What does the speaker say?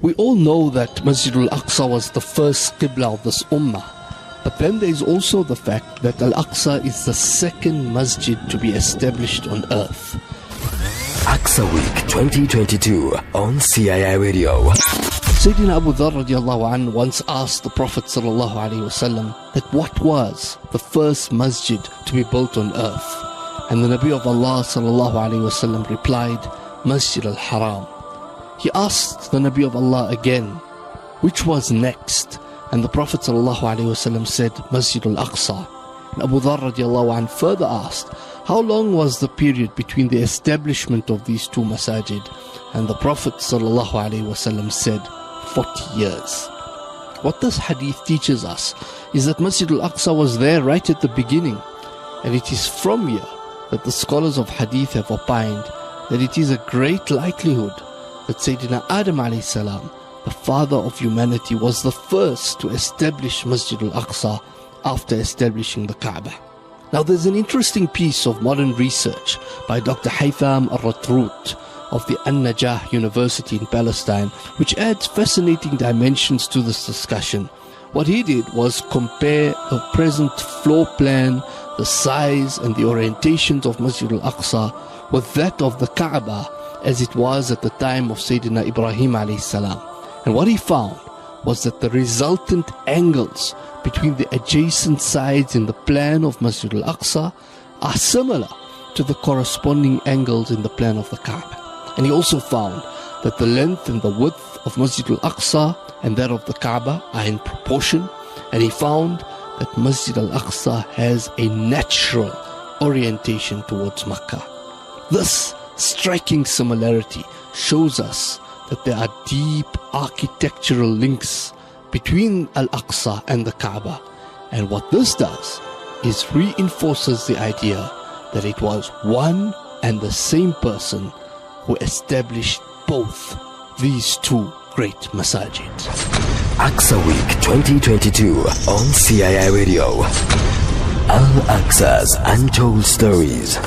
We all know that Masjid Al-Aqsa was the first Qibla of this Ummah. But then there is also the fact that Al-Aqsa is the second masjid to be established on earth. Aqsa Week 2022 on CII Radio. Sayyidina Abu Dharr radiallahu anhu once asked the Prophet sallallahu alaihi wasallam that what was the first masjid to be built on earth? And the Nabi of Allah sallallahu alaihi wasallam replied, Masjid al-Haram. He asked the Nabi of Allah again, which was next? And the Prophet ﷺ said, Masjid Al-Aqsa. And Abu Dharr radiallahu anh further asked, how long was the period between the establishment of these two masajid? And the Prophet ﷺ said, 40 years. What this hadith teaches us is that Masjid Al-Aqsa was there right at the beginning. And it is from here that the scholars of hadith have opined that it is a great likelihood that Sayyidina Adam alayhi salam, the father of humanity, was the first to establish Masjid Al-Aqsa after establishing the Kaaba. Now there's an interesting piece of modern research by Dr. Haytham Al-Ratrout of the An-Najah University in Palestine, which adds fascinating dimensions to this discussion. What he did was compare the present floor plan, the size and the orientations of Masjid Al-Aqsa with that of the Kaaba as it was at the time of Sayyidina Ibrahim alayhi salam. And what he found was that the resultant angles between the adjacent sides in the plan of Masjid Al-Aqsa are similar to the corresponding angles in the plan of the Kaaba. And he also found that the length and the width of Masjid Al-Aqsa and that of the Kaaba are in proportion. And he found that Masjid Al-Aqsa has a natural orientation towards Makkah. This striking similarity shows us that there are deep architectural links between Al-Aqsa and the Kaaba. And what this does is reinforces the idea that it was one and the same person who established both these two great masajid. Aqsa Week 2022 on CII Radio. Al-Aqsa's Untold Stories.